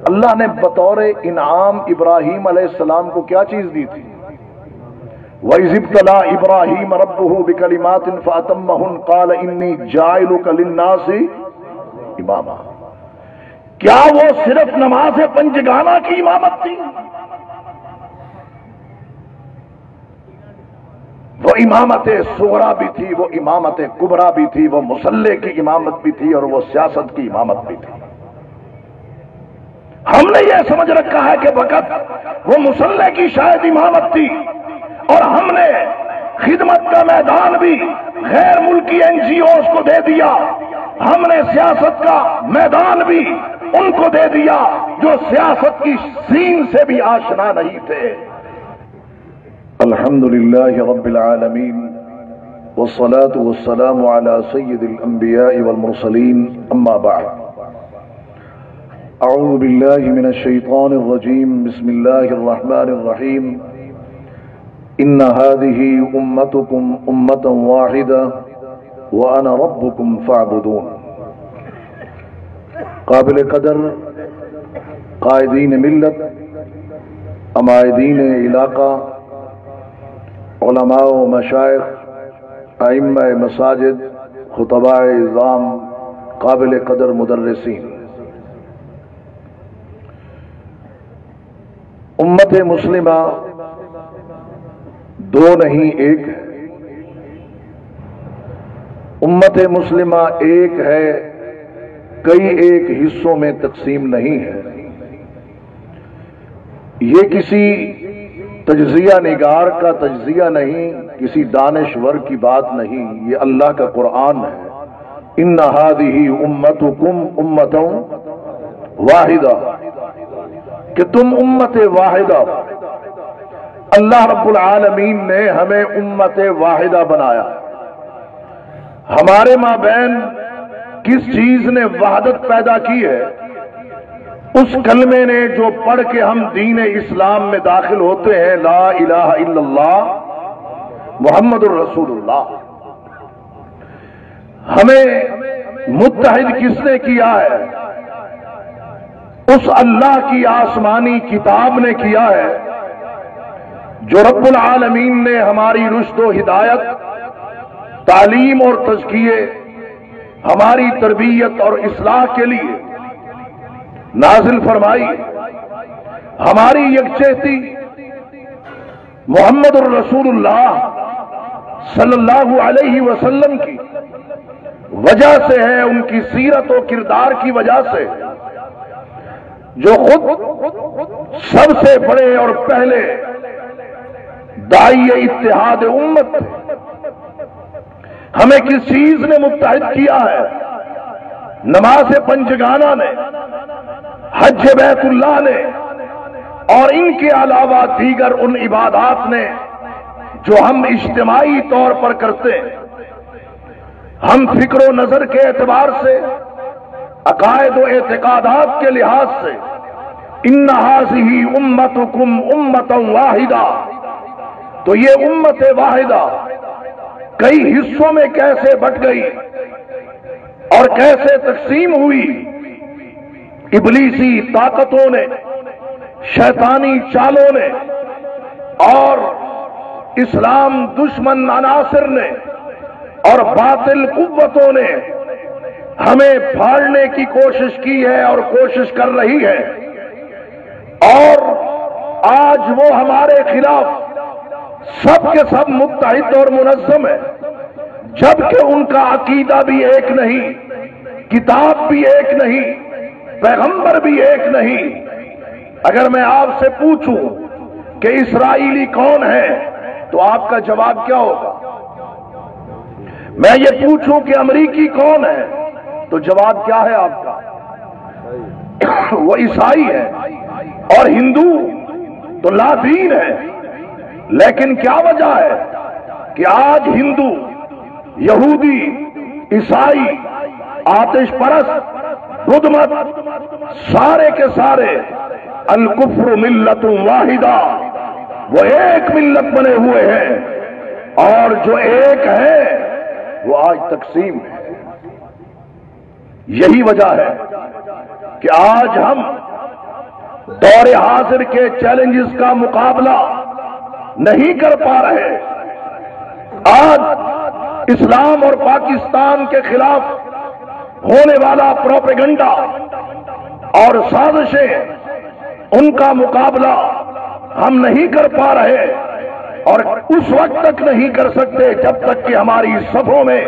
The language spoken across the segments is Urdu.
اللہ نے بطور انعام ابراہیم علیہ السلام کو کیا چیز دی تھی؟ وَإِذِ ابْتَلَىٰ إِبْرَاهِيمَ رَبُّهُ بِكَلِمَاتٍ فَأَتَمَّهُنَّ قَالَ إِنِّي جَاعِلُكَ لِلنَّاسِ اماما۔ کیا وہ صرف نماز پنجگانہ کی امامت تھی؟ وہ امامت صغرا بھی تھی، وہ امامت کبرا بھی تھی، وہ مصلی کی امامت بھی تھی، اور وہ سیاست کی امامت بھی تھی۔ ہم نے یہ سمجھ رکھا ہے کہ وقت وہ مصلی کی شاید امامت تھی، اور ہم نے خدمت کا میدان بھی غیر ملکی NGOs کو دے دیا، ہم نے سیاست کا میدان بھی ان کو دے دیا جو سیاست کی سین سے بھی آشنا نہیں تھے۔ الحمدللہ رب العالمین والصلاة والسلام على سید الانبیاء والمرسلین، اما بعد، اعوذ باللہ من الشیطان الرجیم، بسم اللہ الرحمن الرحیم۔ ان هذه امتکم امة واحدة وانا ربکم فاعبدون۔ قابل قدر قائدین ملت، عمائدین علاقہ، علماء و مشائخ، ائمہ مساجد، خطباء اعظام، قابل قدر مدرسین، امت مسلمہ دو نہیں ایک ہے۔ امت مسلمہ ایک ہے، کئی ایک حصوں میں تقسیم نہیں ہے۔ یہ کسی تجزیہ نگار کا تجزیہ نہیں، کسی دانشور کی بات نہیں، یہ اللہ کا قرآن ہے۔ ان هذه امتکم امۃ واحدہ، کہ تم امت واحدہ۔ اللہ رب العالمین نے ہمیں امت واحدہ بنایا۔ ہمارے مابین کس چیز نے وحدت پیدا کی ہے؟ اس کلمے نے جو پڑھ کے ہم دین اسلام میں داخل ہوتے ہیں، لا الہ الا اللہ محمد الرسول اللہ۔ ہمیں متحد کس نے کیا ہے؟ اس اللہ کی آسمانی کتاب نے کیا ہے، جو رب العالمین نے ہماری رشد و ہدایت، تعلیم اور تزکیے، ہماری تربیت اور اصلاح کے لیے نازل فرمائی۔ ہماری یکجہتی محمد الرسول اللہ صلی اللہ علیہ وسلم کی وجہ سے ہے، ان کی سیرت و کردار کی وجہ سے، جو خود سب سے بڑے اور پہلے داعی اتحاد امت تھے۔ ہمیں کس چیز نے متحد کیا ہے؟ نماز پنجگانہ نے، حج بیت اللہ نے، اور ان کے علاوہ دیگر ان عبادات نے جو ہم اجتماعی طور پر کرتے ہیں۔ ہم فکر و نظر کے اعتبار سے، عقائد و اعتقادات کے لحاظ سے، ان هذه امتکم امۃ واحدہ، تو یہ امت واحدہ کئی حصوں میں کیسے بٹ گئی اور کیسے تقسیم ہوئی؟ ابلیسی طاقتوں نے، شیطانی چالوں نے، اور اسلام دشمن عناصر نے اور باطل قوتوں نے ہمیں پھاڑنے کی کوشش کی ہے اور کوشش کر رہی ہے، اور آج وہ ہمارے خلاف سب کے سب متحد اور منظم ہے، جبکہ ان کا عقیدہ بھی ایک نہیں، کتاب بھی ایک نہیں، پیغمبر بھی ایک نہیں۔ اگر میں آپ سے پوچھوں کہ اسرائیلی کون ہے تو آپ کا جواب کیا ہوگا؟ میں یہ پوچھوں کہ امریکی کون ہے تو جواب کیا ہے آپ کا؟ وہ عیسائی ہے، اور ہندو تو لا دین ہے۔ لیکن کیا وجہ ہے کہ آج ہندو، یہودی، عیسائی، آتش پرست، بدھ مت، سارے کے سارے الکفر ملت واحدہ، وہ ایک ملت بنے ہوئے ہیں، اور جو ایک ہے وہ آج تقسیم ہے۔ یہی وجہ ہے کہ آج ہم دور حاضر کے چیلنجز کا مقابلہ نہیں کر پا رہے. آج اسلام اور پاکستان کے خلاف ہونے والا پروپیگنڈا اور سازشیں، ان کا مقابلہ ہم نہیں کر پا رہے، اور اس وقت تک نہیں کر سکتے جب تک کہ ہماری صفوں میں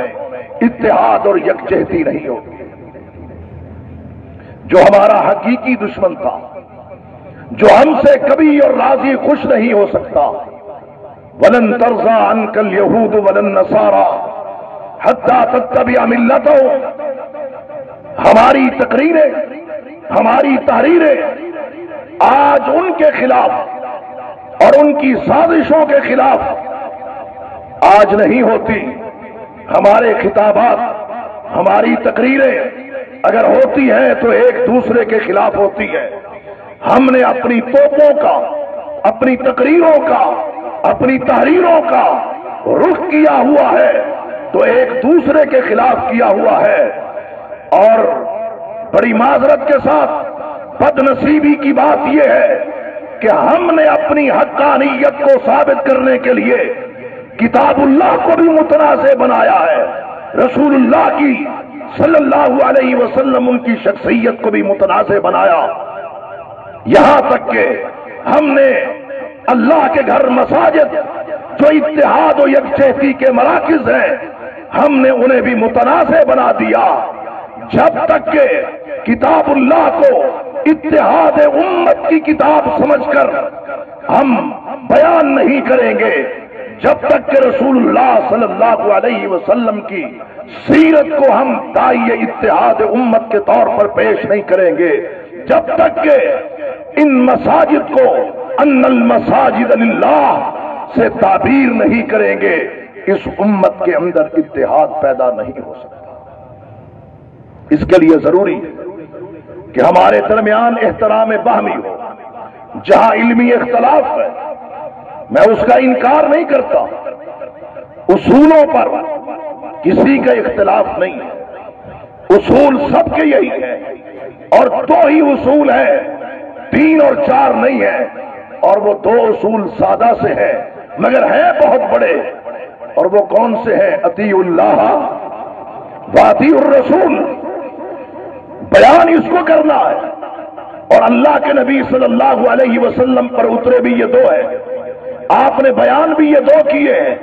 اتحاد اور یکجہتی نہیں ہوگی. جو ہمارا حقیقی دشمن تھا، جو ہم سے کبھی اور راضی خوش نہیں ہو سکتا، وَلَن تَرْضَىٰ عَنْكَ الْيَهُودُ وَلَا النَّصَارَىٰ حَتَّىٰ تَتَّبِعَ مِلَّتَهُمْ، ہماری تقریریں، ہماری تحریریں آج ان کے خلاف اور ان کی سازشوں کے خلاف آج نہیں ہوتی. ہمارے خطابات، ہماری تقریریں اگر ہوتی ہیں تو ایک دوسرے کے خلاف ہوتی ہے. ہم نے اپنی توپوں کا، اپنی تقریروں کا، اپنی تحریروں کا رخ کیا ہوا ہے تو ایک دوسرے کے خلاف کیا ہوا ہے. اور بڑی معذرت کے ساتھ بد نصیبی کی بات یہ ہے کہ ہم نے اپنی حقانیت کو ثابت کرنے کے لیے کتاب اللہ کو بھی متنازع بنایا ہے، رسول اللہ کی صلی اللہ علیہ وسلم ان کی شخصیت کو بھی متنازع بنایا. یہاں تک کہ ہم نے اللہ کے گھر مساجد جو اتحاد و یکجہتی کے مراکز ہیں، ہم نے انہیں بھی متنازع بنا دیا. جب تک کہ کتاب اللہ کو اتحاد امت کی کتاب سمجھ کر ہم بیان نہیں کریں گے، جب تک کہ رسول اللہ صلی اللہ علیہ وسلم کی سیرت کو ہم داعی اتحاد امت کے طور پر پیش نہیں کریں گے، جب تک کہ ان مساجد کو ان المساجد للہ سے تعبیر نہیں کریں گے، اس امت کے اندر اتحاد پیدا نہیں ہو سکتا. اس کے لیے ضروری ہے کہ ہمارے درمیان احترام باہمی ہو. جہاں علمی اختلاف ہے میں اس کا انکار نہیں کرتا، اصولوں پر کسی کا اختلاف نہیں ہے. اصول سب کے یہی ہے، اور دو ہی اصول ہیں، 3 اور 4 نہیں ہے. اور وہ 2 اصول سادہ سے ہیں مگر ہیں بہت بڑے. اور وہ کون سے ہیں؟ اطیعوا اللہ واطیعوا الرسول. بیان اس کو کرنا ہے، اور اللہ کے نبی صلی اللہ علیہ وسلم پر اترے بھی یہ 2 ہیں. آپ نے بیان بھی یہ 2 کیے ہیں،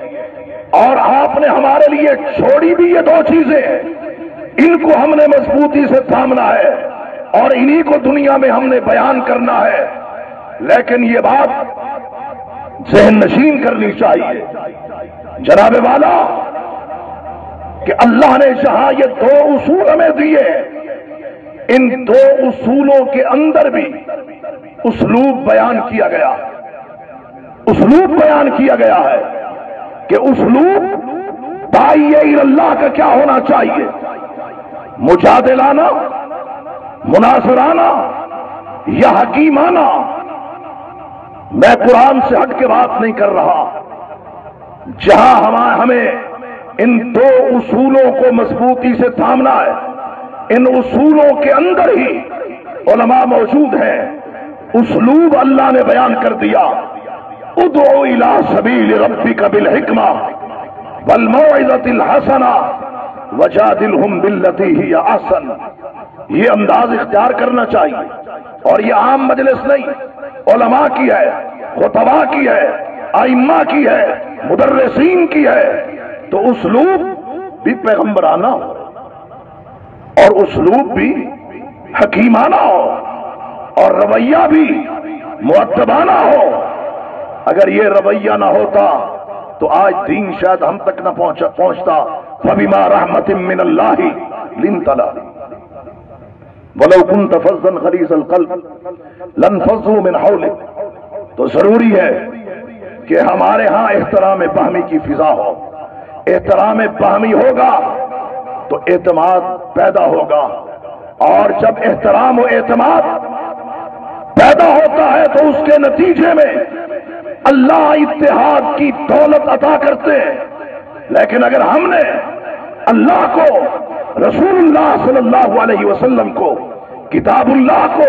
اور آپ نے ہمارے لیے چھوڑی بھی یہ 2 چیزیں ہیں. ان کو ہم نے مضبوطی سے تھامنا ہے اور انہی کو دنیا میں ہم نے بیان کرنا ہے. لیکن یہ بات ذہن نشین کرنی چاہیے جناب والا کہ اللہ نے جہاں یہ 2 اصول ہمیں دیے، ان 2 اصولوں کے اندر بھی اسلوب بیان کیا گیا. اسلوب بیان کیا گیا ہے کہ اسلوب داعی اللہ کا کیا ہونا چاہیے. مجادلانہ، مناظرانہ یا حکیمانہ. میں قرآن سے ہٹ کے بات نہیں کر رہا. جہاں ہمیں ان 2 اصولوں کو مضبوطی سے تھامنا ہے، ان اصولوں کے اندر ہی علماء موجود ہیں. اسلوب اللہ نے بیان کر دیا. ادعو الی سبیل ربک بالحکمہ والموعظۃ الحسنہ وجادلہم باللتی ہی احسن. یہ انداز اختیار کرنا چاہیے، اور یہ عام مجلس نہیں، علماء کی ہے، خطباء کی ہے، ائمہ کی ہے، مدرسین کی ہے. تو اسلوب بھی پیغمبرانہ ہو اور اسلوب بھی حکیمانہ ہو اور رویہ بھی مؤدبانہ ہو. اگر یہ رویہ نہ ہوتا تو آج دین شاید ہم تک نہ پہنچتا. فبما رحمت من اللہ لنت لهم ولو كنت فظا غلیظ القلب لانفضوا من حولك. تو ضروری ہے کہ ہمارے ہاں احترام باہمی کی فضا ہو. احترام باہمی ہوگا تو اعتماد پیدا ہوگا، اور جب احترام و اعتماد پیدا ہوتا ہے تو اس کے نتیجے میں اللہ اتحاد کی دولت عطا کرتے ہیں. لیکن اگر ہم نے اللہ کو، رسول اللہ صلی اللہ علیہ وسلم کو، کتاب اللہ کو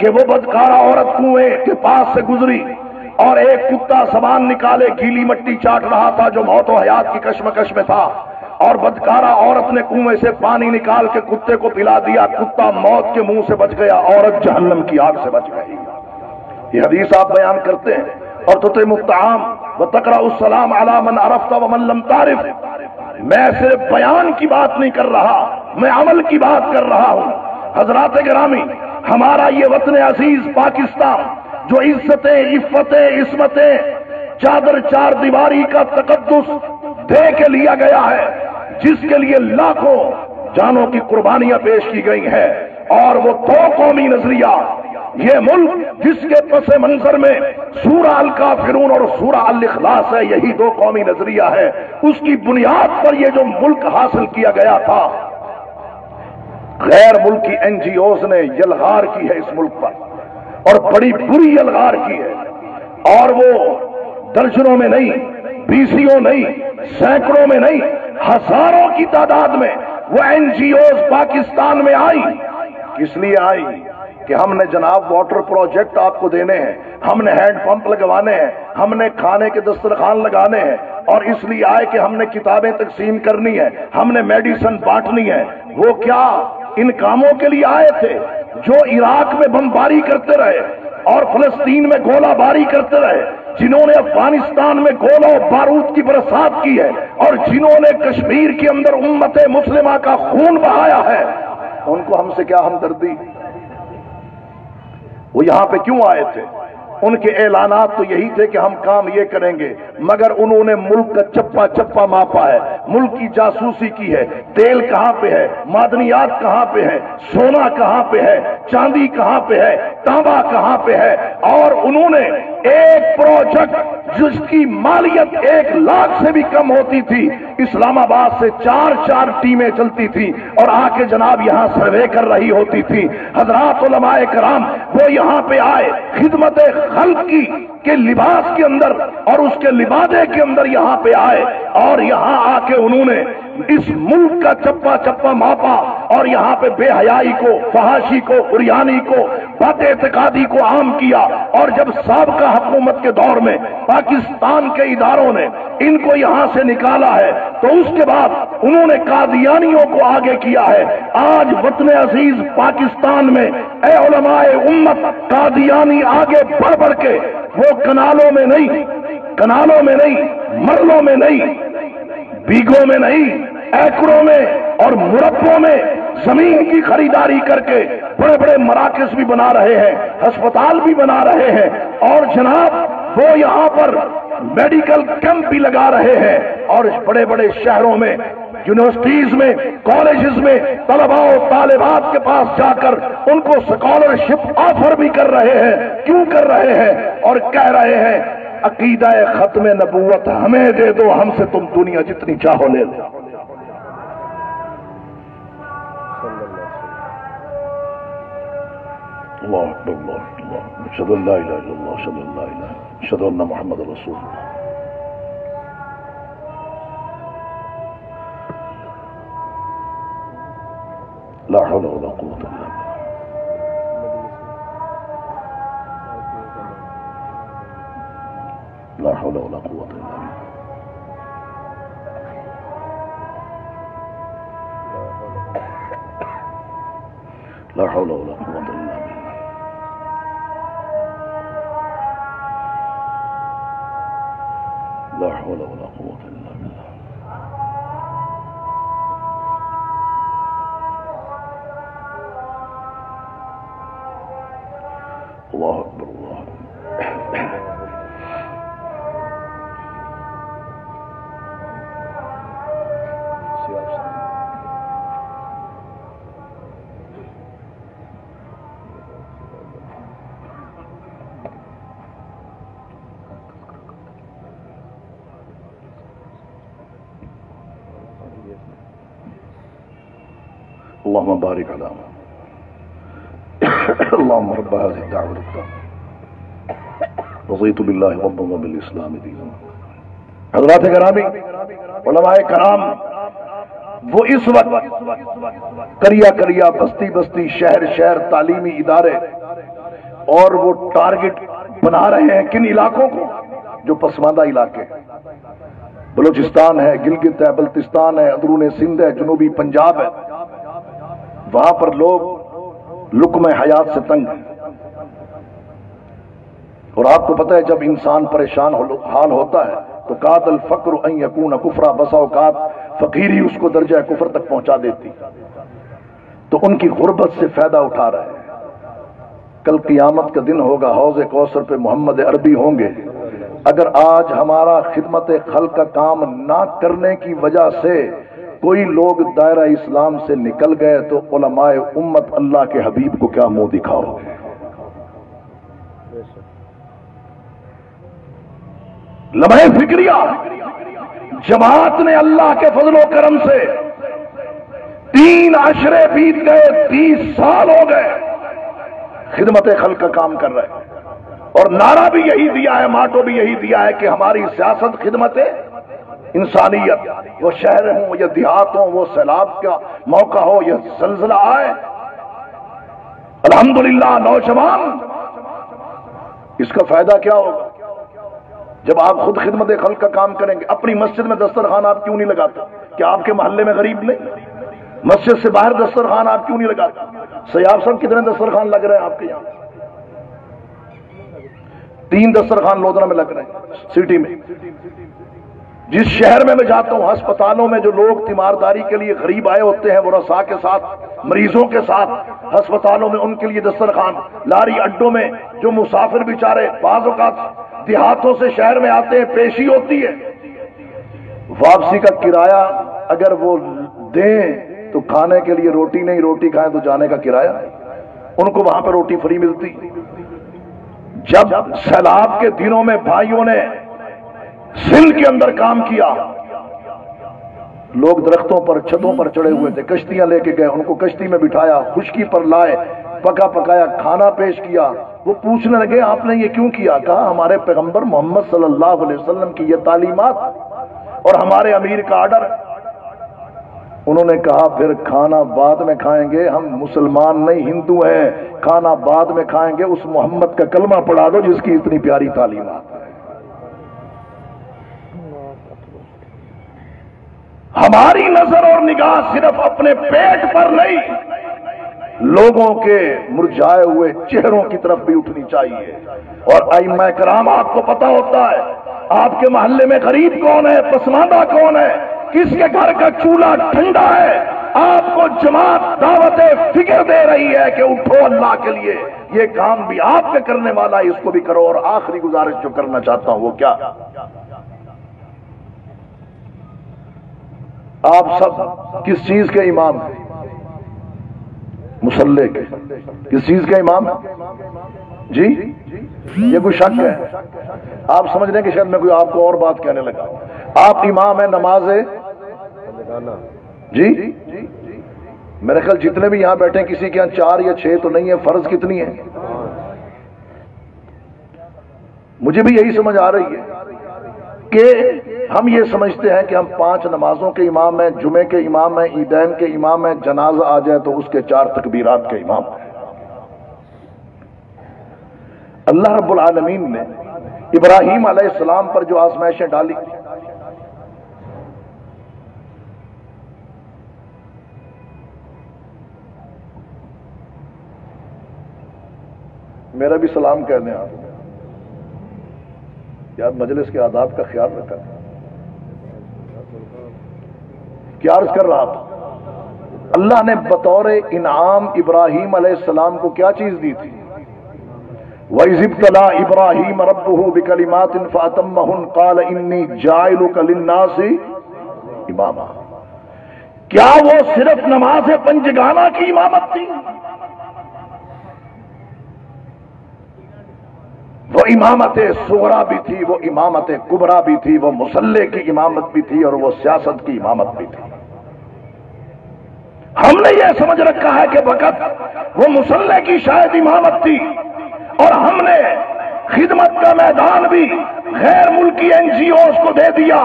کہ وہ بدکارہ عورت کنویں کے پاس سے گزری اور ایک کتا زبان نکالے گیلی مٹی چاٹ رہا تھا جو موت و حیات کی کشمکش میں تھا، اور بدکارہ عورت نے کنویں سے پانی نکال کے کتے کو پلا دیا، کتا موت کے منہ سے بچ گیا، عورت جہنم کی آگ سے بچ گئی۔ یہ حدیث آپ بیان کرتے ہیں۔ اور تطعم الطعام وتقرأ السلام علی من عرفت ومن لم تعرف، میں صرف بیان کی بات نہیں کر رہا، میں عمل کی بات کر رہا ہوں۔ حضرات گرامی، ہمارا یہ وطن عزیز پاکستان جو عزتیں، عفتیں، عصمتیں، چادر چار دیواری کا تقدس دے کے لیا گیا ہے، جس کے لیے لاکھوں جانوں کی قربانیاں پیش کی گئی ہیں، اور وہ دو قومی نظریہ، یہ ملک جس کے پس منظر میں سورہ الکافرون اور سورہ الاخلاص ہے، یہی دو قومی نظریہ ہے، اس کی بنیاد پر یہ جو ملک حاصل کیا گیا تھا، غیر ملکی این جی اوز نے یلغار کی ہے اس ملک پر، اور بڑی بری یلغار کی ہے، اور وہ درجنوں میں نہیں، بیسیوں نہیں، سینکڑوں میں نہیں، ہزاروں کی تعداد میں وہ این جی اوز پاکستان میں آئی۔ کس لیے آئی؟ کہ ہم نے جناب واٹر پروجیکٹ آپ کو دینے ہیں، ہم نے ہینڈ پمپ لگوانے ہیں، ہم نے کھانے کے دسترخوان لگانے ہیں، اور اس لیے آئے کہ ہم نے کتابیں تقسیم کرنی ہے، ہم نے میڈیسن بانٹنی ہے۔ وہ کیا ان کاموں کے لیے آئے تھے جو عراق میں بمباری کرتے رہے اور فلسطین میں گولہ باری کرتے رہے، جنہوں نے افغانستان میں گولہ و بارود کی برسات کی ہے، اور جنہوں نے کشمیر کے اندر امت مسلمہ کا خون بہایا ہے، ان کو ہم سے کیا ہمدردی؟ وہ یہاں پہ کیوں آئے تھے؟ ان کے اعلانات تو یہی تھے کہ ہم کام یہ کریں گے، مگر انہوں نے ملک کا چپا چپا ماپا ہے، ملک کی جاسوسی کی ہے، تیل کہاں پہ ہے، معدنیات کہاں پہ ہے، سونا کہاں پہ ہے، چاندی کہاں پہ ہے، تانبا کہاں پہ ہے، اور انہوں نے ایک پروجیکٹ جس کی مالیت 1 لاکھ سے بھی کم ہوتی تھی، اسلام آباد سے 4 ٹیمیں چلتی تھی اور آ کے جناب یہاں سروے کر رہی ہوتی تھی۔ حضرات علماء کرام وہ یہاں پہ آئے خدمت خلق کی کے لباس کے اندر اور اس کے لبادے کے اندر یہاں پہ آئے، اور یہاں آ کے انہوں نے اس ملک کا چپا چپا ماپا، اور یہاں پہ بے حیائی کو، فحاشی کو، عریانی کو، بد اعتقادی کو عام کیا، اور جب سابقہ حکومت کے دور میں پاکستان کے اداروں نے ان کو یہاں سے نکالا ہے، تو اس کے بعد انہوں نے قادیانیوں کو آگے کیا ہے۔ آج وطن عزیز پاکستان میں اے علماء امت، قادیانی آگے بڑھ بڑھ کے وہ کنالوں میں نہیں، مرلوں میں نہیں، بیگوں میں نہیں، ایکڑوں میں اور مربوں میں زمین کی خریداری کر کے بڑے بڑے مراکز بھی بنا رہے ہیں، ہسپتال بھی بنا رہے ہیں، اور جناب وہ یہاں پر میڈیکل کیمپ بھی لگا رہے ہیں، اور بڑے بڑے شہروں میں، یونیورسٹیز میں، کالجز میں طلباء و طالبات کے پاس جا کر ان کو اسکالرشپ آفر بھی کر رہے ہیں۔ کیوں کر رہے ہیں؟ اور کہہ رہے ہیں عقیدہ ختم نبوت ہمیں دے دو، ہم سے تم دنیا جتنی چاہو لے لو۔ اللہ اکبر، اللہ اکبر، اشہد ان لا الہ الا اللہ، اشہد ان لا الہ، اشہد ان محمد رسول اللہ۔ لا حول ولا قوة الا باللہ۔ لا حول ولا قوة الا باللہ۔ لا حول ولا قوة الا باللہ۔ لا حول ولا قوة الا باللہ۔ اللہ اکبر، اللہ اکبر۔ اللهم بارك على اللهم رب هذه الدعوة التامة رضيت بالله ربا وبالإسلام دينا۔ حضرات گرامی، علماء کرام وہ اس وقت کریا کریا، بستی بستی، شہر شہر، تعلیمی ادارے اور وہ ٹارگٹ بنا رہے ہیں کن علاقوں کو؟ جو پسماندہ علاقے، بلوچستان ہے، گلگت ہے، بلتستان ہے، اندرون سندھ ہے، جنوبی پنجاب ہے، وہاں پر لوگ لقمہ حیات سے تنگ ہیں۔ اور آپ کو پتہ ہے جب انسان پریشان حال ہوتا ہے تو کاد الفقر ان یکون کفرا، بسا اوقات فقیری اس کو درجہ کفر تک پہنچا دیتی، تو ان کی غربت سے فائدہ اٹھا رہے ہیں۔ کل قیامت کا دن ہوگا، حوض کوثر پہ محمد عربی ہوں گے۔ اگر آج ہمارا خدمت خلق کا کام نہ کرنے کی وجہ سے کوئی لوگ دائرہ اسلام سے نکل گئے تو علماء امت اللہ کے حبیب کو کیا منہ دکھاؤ گے؟ لمحہ فکریہ جماعت نے اللہ کے فضل و کرم سے 3 عشرے بیت گئے، 30 سال ہو گئے خدمت خلق کا کام کر رہے ہیں، اور نعرہ بھی یہی دیا ہے، ماٹو بھی یہی دیا ہے کہ ہماری سیاست خدمت انسانیت، وہ شہر ہوں یا دیہات ہوں، وہ سیلاب کا موقع ہو یا زلزلہ آئے، الحمدللہ نوجوان اس کا فائدہ کیا ہوگا جب آپ خود خدمت خلق کا کام کریں گے؟ اپنی مسجد میں دسترخوان آپ کیوں نہیں لگاتے؟ کیا آپ کے محلے میں غریب نہیں؟ مسجد سے باہر دسترخوان آپ کیوں نہیں لگاتے؟ سیاب صاحب کتنے دسترخوان لگ رہے ہیں آپ کے یہاں؟ 3 دسترخوان لودھرا میں لگ رہے ہیں سٹی میں۔ جس شہر میں جاتا ہوں ہسپتالوں میں جو لوگ تیمارداری کے لیے غریب آئے ہوتے ہیں، وہ رسا کے ساتھ، مریضوں کے ساتھ ہسپتالوں میں ان کے لیے دسترخوان، لاری اڈوں میں جو مسافر بیچارے بعض اوقات دیہاتوں سے شہر میں آتے ہیں، پیشی ہوتی ہے، واپسی کا کرایہ اگر وہ دیں تو کھانے کے لیے روٹی نہیں، روٹی کھائیں تو جانے کا کرایہ، ان کو وہاں پہ روٹی فری ملتی۔ جب سیلاب کے دنوں میں بھائیوں نے سندھ کے اندر کام کیا، لوگ درختوں پر چھتوں پر چڑھے ہوئے تھے، کشتیاں لے کے گئے، ان کو کشتی میں بٹھایا، خشکی پر لائے، پکا پکایا کھانا پیش کیا۔ وہ پوچھنے لگے آپ نے یہ کیوں کیا؟ کہا ہمارے پیغمبر محمد صلی اللہ علیہ وسلم کی یہ تعلیمات اور ہمارے امیر کا آرڈر۔ انہوں نے کہا پھر کھانا بعد میں کھائیں گے، ہم مسلمان نہیں ہندو ہیں، کھانا بعد میں کھائیں گے، اس محمد کا کلمہ پڑھا دو جس کی اتنی پیاری تعلیمات ہے۔ ہماری نظر اور نگاہ صرف اپنے پیٹ پر نہیں، لوگوں کے مرجھائے ہوئے چہروں کی طرف بھی اٹھنی چاہیے۔ اور ائمہ کرام آپ کو پتا ہوتا ہے آپ کے محلے میں غریب کون ہے، پسماندہ کون ہے، کس کے گھر کا چولہا ٹھنڈا ہے، آپ کو جماعت دعوت فکر دے رہی ہے کہ اٹھو اللہ کے لیے، یہ کام بھی آپ کے کرنے والا ہے، اس کو بھی کرو۔ اور آخری گزارش جو کرنا چاہتا ہوں وہ کیا، آپ سب کس چیز کے امام ہیں؟ مصلی کے۔ کس چیز کے امام ہیں جی؟ یہ کوئی شک ہے؟ آپ سمجھ رہے ہیں کہ شاید میں کوئی آپ کو اور بات کہنے لگا۔ آپ امام ہیں نماز جی؟ میرے خیال جتنے بھی یہاں بیٹھے ہیں کسی کے یہاں 4 یا 6 تو نہیں ہے، فرض کتنی ہے؟ مجھے بھی یہی سمجھ آ رہی ہے کہ ہم یہ سمجھتے ہیں کہ ہم 5 نمازوں کے امام ہیں، جمعے کے امام ہیں، عیدین کے امام ہیں، جنازہ آ جائے تو اس کے 4 تکبیرات کے امام ہیں۔ اللہ رب العالمین نے ابراہیم علیہ السلام پر جو آزمائشیں ڈالی، میرا بھی سلام کہہ دیں آپ یار، مجلس کے آداب کا خیال رکھا۔ کیا عرض کر رہا تھا؟ اللہ نے بطور انعام ابراہیم علیہ السلام کو کیا چیز دی تھی؟ وَإِذِ ابْتَلَىٰ إِبْرَاهِيمَ رَبُّهُ بِكَلِمَاتٍ فَأَتَمَّهُنَّ قَالَ إِنِّي جَاعِلُكَ لِلنَّاسِ إِمَامًا۔ کیا وہ صرف نماز پنجگانہ کی امامت تھی؟ وہ امامت صغرا بھی تھی، وہ امامت کبرا بھی تھی، وہ مصلی کی امامت بھی تھی، اور وہ سیاست کی امامت بھی تھی۔ ہم نے یہ سمجھ رکھا ہے کہ وقت وہ مصلی کی شاید امامت تھی، اور ہم نے خدمت کا میدان بھی غیر ملکی NGOs کو دے دیا،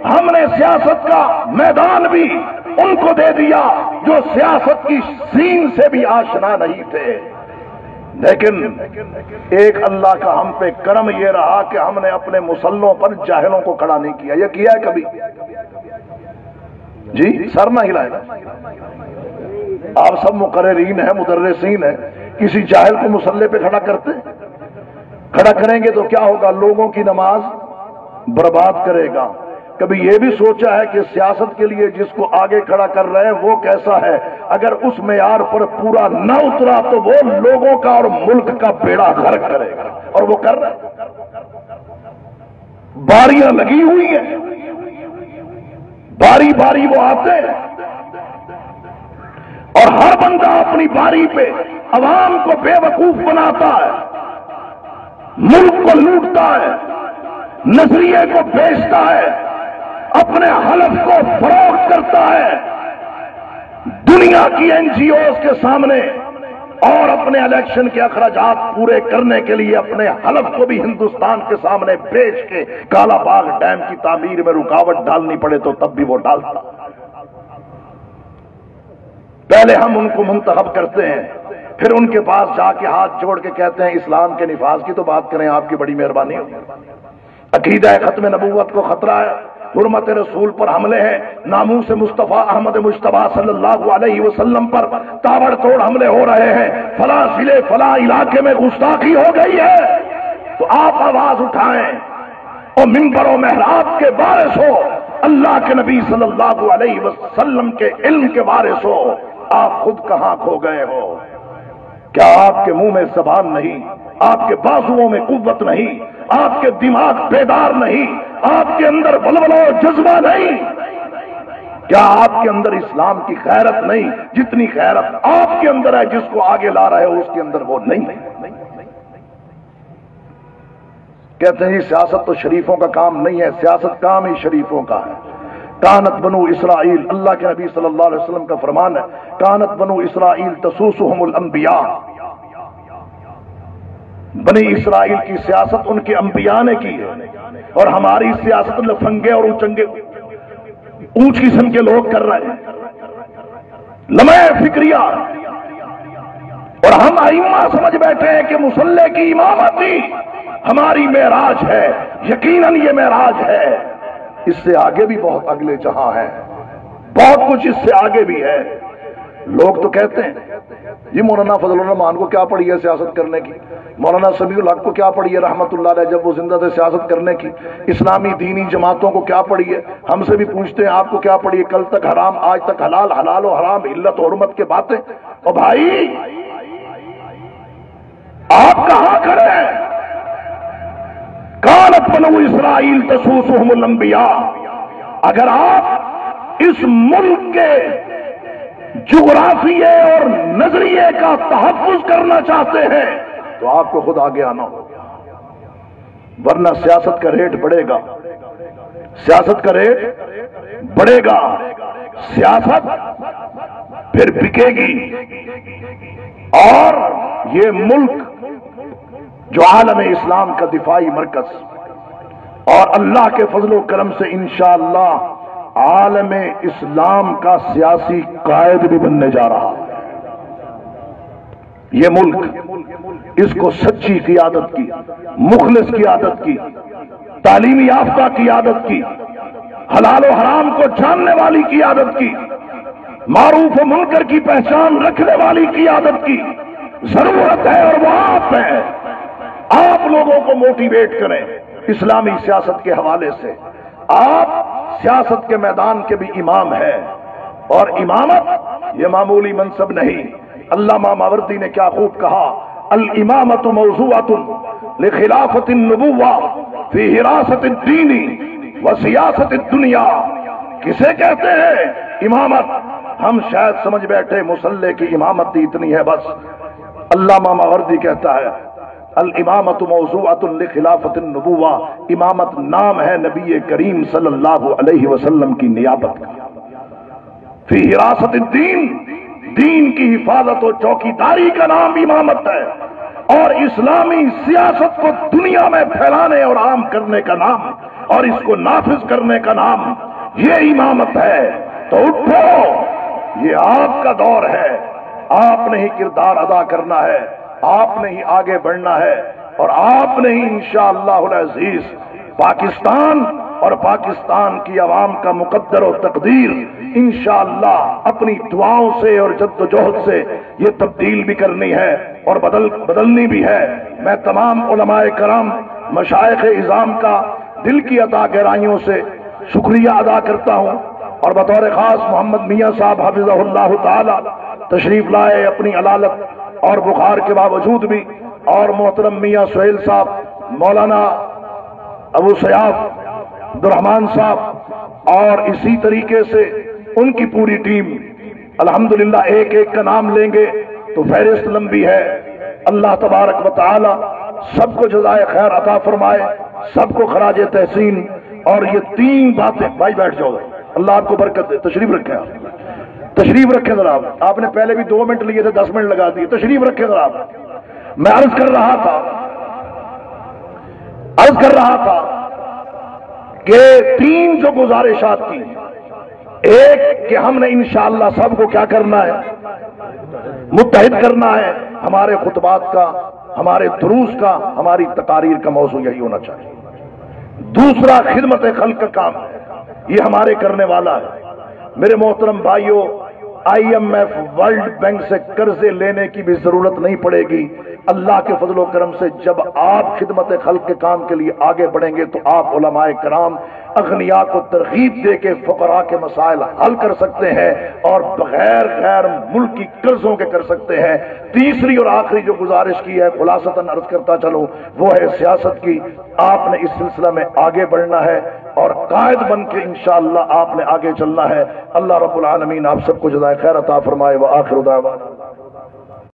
ہم نے سیاست کا میدان بھی ان کو دے دیا جو سیاست کی سین سے بھی آشنا نہیں تھے۔ لیکن ایک اللہ کا ہم پہ کرم یہ رہا کہ ہم نے اپنے مسلوں پر جاہلوں کو کھڑا نہیں کیا. یہ کیا ہے کبھی؟ جی سر نہ ہلائے نا. آپ سب مقررین ہیں، مدرسین ہیں، کسی جاہل کو مسلح پہ کھڑا کرتے؟ کھڑا کریں گے تو کیا ہوگا؟ لوگوں کی نماز برباد کرے گا. کبھی یہ بھی سوچا ہے کہ سیاست کے لیے جس کو آگے کھڑا کر رہے ہیں وہ کیسا ہے؟ اگر اس معیار پر پورا نہ اترا تو وہ لوگوں کا اور ملک کا بیڑا غرق کرے گا، اور وہ کر رہا ہے. باریاں لگی ہوئی ہیں، باری باری وہ آتے ہیں، اور ہر بندہ اپنی باری پہ عوام کو بے وقوف بناتا ہے، ملک کو لوٹتا ہے، نظریے کو بیچتا ہے، اپنے حلف کو فروخت کرتا ہے، دنیا کی این جی اوز کے سامنے اور اپنے الیکشن کے اخراجات پورے کرنے کے لیے اپنے حلف کو بھی ہندوستان کے سامنے بیچ کے کالا باغ ڈیم کی تعمیر میں رکاوٹ ڈالنی پڑے تو تب بھی وہ ڈالتا. پہلے ہم ان کو منتخب کرتے ہیں، پھر ان کے پاس جا کے ہاتھ جوڑ کے کہتے ہیں اسلام کے نفاذ کی تو بات کریں، آپ کی بڑی مہربانی ہو. عقیدہ ختم نبوت کو خطرہ ہے، حرمت رسول پر حملے ہیں، ناموس مصطفیٰ احمد مجتبیٰ صلی اللہ علیہ وسلم پر تابڑ توڑ حملے ہو رہے ہیں، فلاں ضلع فلاں علاقے میں گستاخی ہو گئی ہے، تو آپ آواز اٹھائیں اور منبر و محراب کے وارث ہو، اللہ کے نبی صلی اللہ علیہ وسلم کے علم کے وارث ہو. آپ خود کہاں کھو گئے ہو؟ کیا آپ کے منہ میں زبان نہیں؟ آپ کے بازوؤں میں قوت نہیں؟ آپ کے دماغ بیدار نہیں؟ آپ کے اندر ولولہ و جذبہ نہیں؟ کیا آپ کے اندر اسلام کی غیرت نہیں؟ جتنی غیرت آپ کے اندر ہے، جس کو آگے لا رہے ہو اس کے اندر وہ نہیں. کہتے ہیں سیاست تو شریفوں کا کام نہیں ہے، سیاست کام ہی شریفوں کا ہے. کانت بنو اسرائیل، اللہ کے نبی صلی اللہ علیہ وسلم کا فرمان ہے، کانت بنو اسرائیل تسوسهم الانبیاء. بنی اسرائیل کی سیاست ان کے انبیاء نے کی ہے، اور ہماری سیاست لفنگے اور اونچنگے اونچ قسم کے لوگ کر رہے ہیں، لمحہ فکریہ. اور ہم ائمہ سمجھ بیٹھے ہیں کہ مسلح کی امامت ہی ہماری معراج ہے. یقیناً یہ معراج ہے. اس سے آگے بھی بہت اگلے جہاں ہے، بہت کچھ اس سے آگے بھی ہے. لوگ تو کہتے ہیں جی مولانا فضل الرحمان کو کیا پڑی ہے سیاست کرنے کی، مولانا سمیع الحق کو کیا پڑی ہے رحمت اللہ علیہ جب وہ زندہ تھے سیاست کرنے کی، اسلامی دینی جماعتوں کو کیا پڑی ہے. ہم سے بھی پوچھتے ہیں آپ کو کیا پڑی ہے، کل تک حرام آج تک حلال، حلال و حرام، علت و حرمت کے باتیں. اور بھائی آپ کہاں کھڑے ہیں؟ کانت بنو اسرائیل تسوسهم الانبیاء. اگر آپ اس ملک کے جغرافیے اور نظریے کا تحفظ کرنا چاہتے ہیں تو آپ کو خود آگے آنا ہوگا، ورنہ سیاست کا ریٹ بڑھے گا، سیاست کا ریٹ بڑھے گا، سیاست پھر بکے گی. اور یہ ملک جو عالم اسلام کا دفاعی مرکز اور اللہ کے فضل و کرم سے انشاءاللہ عالم اسلام کا سیاسی قائد بھی بننے جا رہا ہے. یہ ملک اس کو سچی قیادت کی، مخلص قیادت کی، تعلیمی یافتہ قیادت کی، حلال و حرام کو جاننے والی قیادت کی، معروف و منکر کی پہچان رکھنے والی قیادت کی ضرورت ہے. اور وہ آپ ہیں. آپ لوگوں کو موٹیویٹ کریں اسلامی سیاست کے حوالے سے. آپ سیاست کے میدان کے بھی امام ہیں، اور امامت یہ معمولی منصب نہیں. علامہ ماوردی نے کیا خوب کہا، الامامت موضوعۃ لخلافت النبوہ فی حراست الدین و سیاست الدنیا. کسے کہتے ہیں امامت؟ ہم شاید سمجھ بیٹھے مسلح کی امامت اتنی ہے بس. علامہ ماوردی کہتا ہے الامامت موضوعۃ لخلافت النبوہ، امامت نام ہے نبی کریم صلی اللہ علیہ وسلم کی نیابت کا. فی حراست الدین، دین کی حفاظت و چوکیداری کا نام امامت ہے، اور اسلامی سیاست کو دنیا میں پھیلانے اور عام کرنے کا نام اور اس کو نافذ کرنے کا نام یہ امامت ہے. تو اٹھو، یہ آپ کا دور ہے، آپ نے ہی کردار ادا کرنا ہے. آپ نے ہی آگے بڑھنا ہے، اور آپ نے ہی انشاءاللہ العزیز پاکستان اور پاکستان کی عوام کا مقدر و تقدیر انشاءاللہ اپنی دعاؤں سے اور جد و جہد سے یہ تبدیل بھی کرنی ہے اور بدلنی بھی ہے۔ میں تمام علماء کرام، مشائخ اعظام کا دل کی عطا گہرائیوں سے شکریہ ادا کرتا ہوں، اور بطور خاص محمد میاں صاحب حفظہ اللہ تعالی تشریف لائے اپنی علالت اور بخار کے باوجود بھی، اور محترم میاں سہیل صاحب، مولانا ابو سیاف عبدالرحمان صاحب، اور اسی طریقے سے ان کی پوری ٹیم، الحمدللہ ایک ایک کا نام لیں گے تو فہرست لمبی ہے۔ اللہ تبارک و تعالی سب کو جزائے خیر عطا فرمائے، سب کو خراج تحسین۔ اور یہ تین باتیں، بھائی بیٹھ جاؤ، اللہ آپ کو برکت دے، تشریف رکھیں، آپ تشریف رکھیں ذرا، آپ نے پہلے بھی 2 منٹ لیے تھے، 10 منٹ لگا دیے، تشریف رکھیں ذرا۔ میں عرض کر رہا تھا کہ 3 جو گزارشات کی، ایک کہ ہم نے انشاءاللہ سب کو کیا کرنا ہے، متحد کرنا ہے۔ ہمارے خطبات کا، ہمارے دروس کا، ہماری تقاریر کا موضوع یہی ہونا چاہیے۔ دوسرا خدمت خلق کا کام ہے، یہ ہمارے کرنے والا ہے۔ میرے محترم بھائیوں، IMF ورلڈ بینک سے قرضے لینے کی بھی ضرورت نہیں پڑے گی۔ اللہ کے فضل و کرم سے جب آپ خدمت خلق کے کام کے لیے آگے بڑھیں گے تو آپ علماء کرام اغنیاء کو ترغیب دے کے فقراء کے مسائل حل کر سکتے ہیں، اور بغیر غیر ملکی قرضوں کے کر سکتے ہیں۔ تیسری اور آخری جو گزارش کی ہے، خلاصتاً عرض کرتا چلوں، وہ ہے سیاست کی۔ آپ نے اس سلسلہ میں آگے بڑھنا ہے اور قائد بن کے انشاءاللہ آپ نے آگے چلنا ہے۔ اللہ رب العالمین آپ سب کو جزائے خیر عطا فرمائے۔ وآخر دعوانا